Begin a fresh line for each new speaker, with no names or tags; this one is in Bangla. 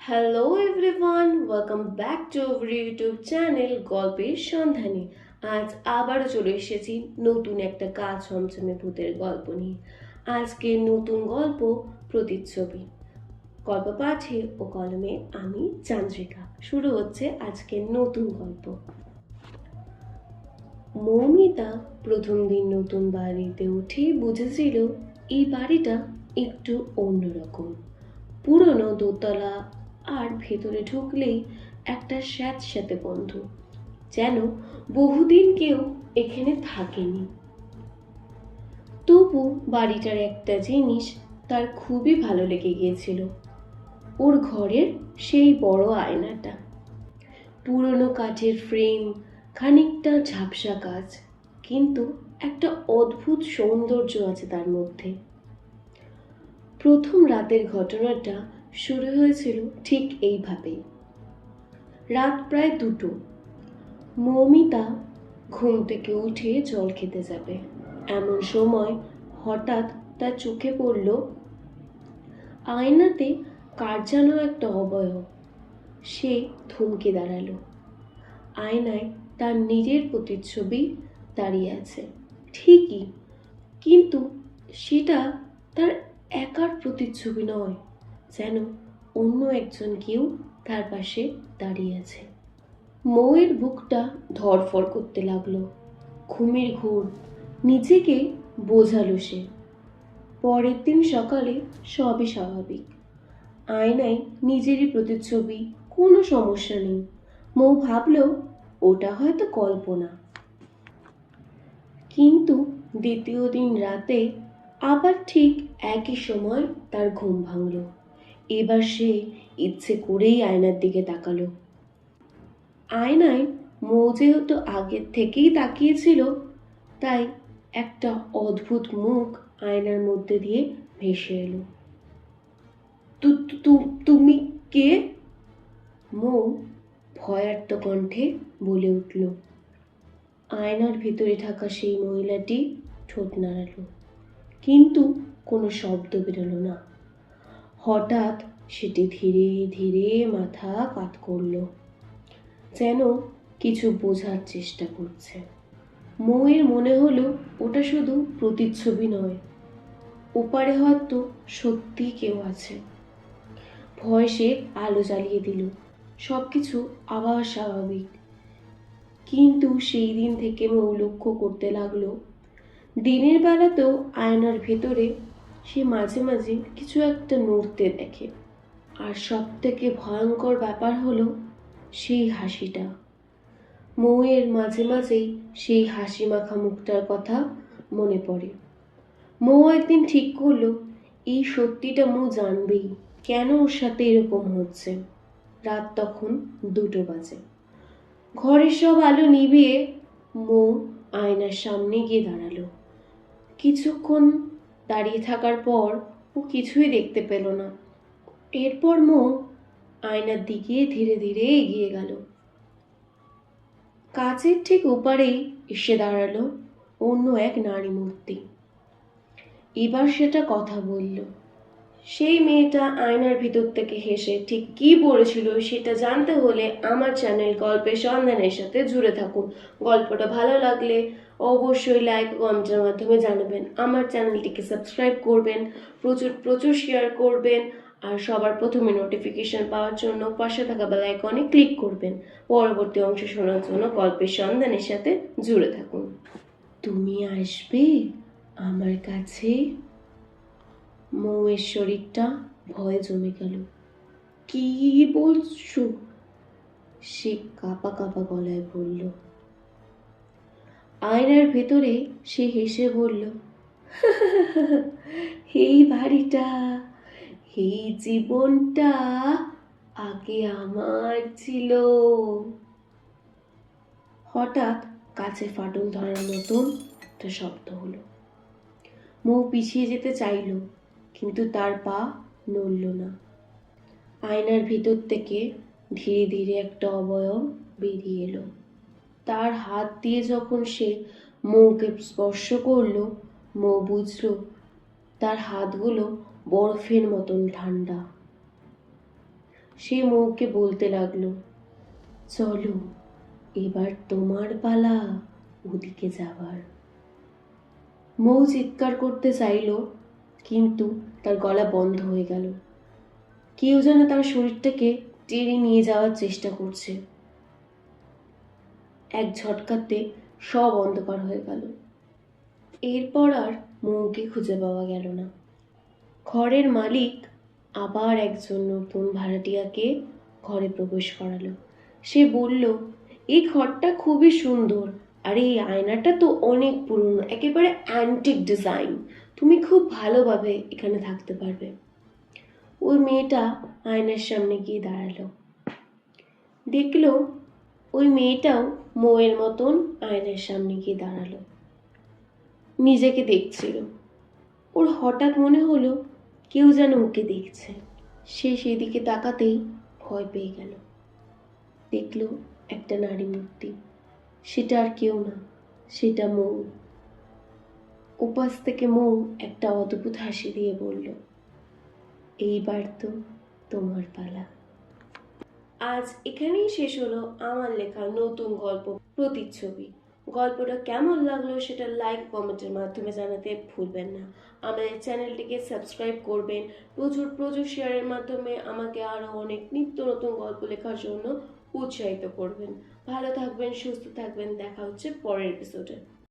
Hello everyone, welcome back to our YouTube channel গল্পের সন্ধানে। আজ আবারও চলে এসেছি নতুন একটা গা ছমছমে ভূতের গল্প নিয়ে। আজকে নতুন গল্প প্রতিচ্ছবি। গল্প পাঠে ও কলমে আমি চান্দ্রিকা। শুরু হচ্ছে আজকের নতুন গল্প। মৌমিতা প্রথম দিন নতুন বাড়িতে উঠে বুঝেছিল এই বাড়িটা একটু অন্যরকম। পুরনো দোতলা, আর ভেতরে ঢুকলেই একটা স্যাঁতস্যাঁতে গন্ধ, যেন বহুদিন কেউ এখানে থাকেনি। তবু বাড়িটার একটা জিনিস তার খুবই ভালো লেগে গিয়েছিল, ওর ঘরের সেই বড় আয়নাটা। পুরনো কাঠের ফ্রেম, খানিকটা ঝাপসা কাজ, কিন্তু একটা অদ্ভুত সৌন্দর্য আছে তার মধ্যে। প্রথম রাতের ঘটনাটা শুরু হয়েছিল ঠিক এইভাবেই। রাত প্রায় 2টো। মৌমিতা ঘুম থেকে উঠে জল খেতে যাবে, এমন সময় হঠাৎ তার চোখে পড়ল আয়নাতে কার যেন একটা অবয়ব। সে থমকে দাঁড়ালো। আয়নায় তার নিজের প্রতিচ্ছবি দাঁড়িয়ে আছে ঠিকই, কিন্তু সেটা তার একার প্রতিচ্ছবি নয়, যেন অন্য একজন কেউ তার পাশে দাঁড়িয়ে আছে। মৌয়ের বুকটা ধড়ফড় করতে লাগলো। ঘুমের ঘোর নিজেকে বোঝালো সে। পরের দিন সকালে সবই স্বাভাবিক। আয়নায় নিজেরই প্রতিচ্ছবি, কোনো সমস্যা নেই। মৌ ভাবল ওটা হয়তো কল্পনা। কিন্তু দ্বিতীয় দিন রাতে আবার ঠিক একই সময় তার ঘুম ভাঙল। এবার সে ইচ্ছে করেই আয়নার দিকে তাকালো। আয়নায় মৌ যেহেতু আগের থেকেই তাকিয়েছিল, তাই একটা অদ্ভুত মুখ আয়নার মধ্যে দিয়ে ভেসে এলো। তুমি কে? মৌ ভয়ার্ত কণ্ঠে বলে উঠল। আয়নার ভিতরে থাকা সেই মহিলাটি ঠোঁট নাড়ালো, কিন্তু কোনো শব্দ বেরোলো না। হঠাৎ সেটি ধীরে ধীরে মাথা কাত করল, যেন কিছু বোঝার চেষ্টা করছে। মৌয়ের মনে হলো ওটা শুধু প্রতিচ্ছবি নয়, ওপারে হয়তো সত্যি কেউ আছে। ভয় সে আলো জ্বালিয়ে দিল। সবকিছু আবার স্বাভাবিক। কিন্তু সেই দিন থেকে মৌ লক্ষ্য করতে লাগলো, দিনের বেলাতেও আয়নার ভেতরে সে মাঝে মাঝে কিছু একটা নড়তে দেখে। আর সব থেকে ভয়ঙ্কর ব্যাপার হলো সেই হাসিটা। মৌয়ের মাঝে মাঝেই সেই হাসি মাখা মুখটার কথা মনে পড়ে। মৌ একদিন ঠিক করলো এই সত্যিটা মৌ জানবেই, কেন ওর সাথে এরকম হচ্ছে। রাত তখন 2টো বাজে। ঘরের সব আলো নিভিয়ে মৌ আয়নার সামনে গিয়ে দাঁড়ালো। কিছুক্ষণ দাঁড়িয়ে থাকার পর ও কিছুই দেখতে পেল না। এরপর মৌ আয়নার দিকে ধীরে ধীরে এগিয়ে গেল। কাচের ঠিক ওপারেই এসে দাঁড়ালো অন্য এক নারী মূর্তি। এবার সেটা কথা বলল। সেই মেয়েটা আয়নার ভিতর থেকে হেসে ঠিক কি বলেছিল সেটা জানতে হলে আমার চ্যানেল গল্পের সন্ধানের সাথে জুড়ে থাকুন। গল্পটা ভালো লাগলে অবশ্যই লাইক ও কমেন্টের মাধ্যমে জানাবেন। আমার চ্যানেলটিকে সাবস্ক্রাইব করবেন, প্রচুর প্রচুর শেয়ার করবেন, আর সবার প্রথমে নোটিফিকেশন পাওয়ার জন্য পাশে থাকা বেল আইকনে ক্লিক করবেন। পরবর্তী অংশ শোনার জন্য গল্পের সন্ধানের সাথে জুড়ে থাকুন। তুমি আসবে আমার কাছে? মৌয়ের শরীরটা ভয়ে জমে গেল। কি বলছো? সে কাঁপা কাঁপা গলায় বলল। আয়নার ভেতরে সে হেসে বলল, এই বাড়িটা, এই জীবনটা আগে আমার ছিল। হঠাৎ কাছে ফাটল ধরার মতন একটা শব্দ হলো। মৌ পিছিয়ে যেতে চাইল, কিন্তু তার পা নড়ল না। আয়নার ভিতর থেকে ধীরে ধীরে একটা অবয়ব বেরিয়ে এলো। তার হাত দিয়ে যখন সে মৌকে স্পর্শ করলো, মৌ বুঝল তার হাতগুলো বরফের মতন ঠান্ডা। সে মৌকে বলতে লাগলো, চলো এবার তোমার পালা ওদিকে যাবার। মৌ চিৎকার করতে চাইল, কিন্তু তার গলা বন্ধ হয়ে গেল। কেউ যেন তার শরীরটাকে টেনে নিয়ে যাওয়ার চেষ্টা করছে। এক ঝটকাতে সব অন্ধকার হয়ে গেল। এরপর আর মৌকে খুঁজে পাওয়া গেল না। ঘরের মালিক আবার একজন নতুন ভাড়াটিয়াকে ঘরে প্রবেশ করালো। সে বলল, এই ঘরটা খুবই সুন্দর, আর এই আয়নাটা তো অনেক পুরনো, একেবারে অ্যান্টিক ডিজাইন। তুমি খুব ভালোভাবে এখানে থাকতে পারবে। ওই মেয়েটা আয়নার সামনে গিয়ে দাঁড়ালো। দেখলো ওই মেয়েটাও মৌয়ের মতন আয়নার সামনে গিয়ে দাঁড়ালো, নিজেকে দেখছিল। ওর হঠাৎ মনে হলো কেউ যেন ওকে দেখছে। সে সেদিকে তাকাতেই ভয় পেয়ে গেল। দেখলো একটা নারী মূর্তি। সেটা আর কেউ না, সেটা মৌ। উপাস থেকে মৌ একটা অদ্ভুত হাসি দিয়ে বলল, এইবার তো তোমার পালা। আজ এখানেই শেষ হলো আমার লেখা নতুন গল্প প্রতিচ্ছবি। গল্পটা কেমন লাগলো সেটা লাইক কমেন্টের মাধ্যমে জানাতে ভুলবেন না। আমাদের চ্যানেলটিকে সাবস্ক্রাইব করবেন। প্রচুর প্রচুর শেয়ারের মাধ্যমে আমাকে আরও অনেক নিত্য নতুন গল্প লেখার জন্য উৎসাহিত করবেন। ভালো থাকবেন, সুস্থ থাকবেন। দেখা হচ্ছে পরের এপিসোডে।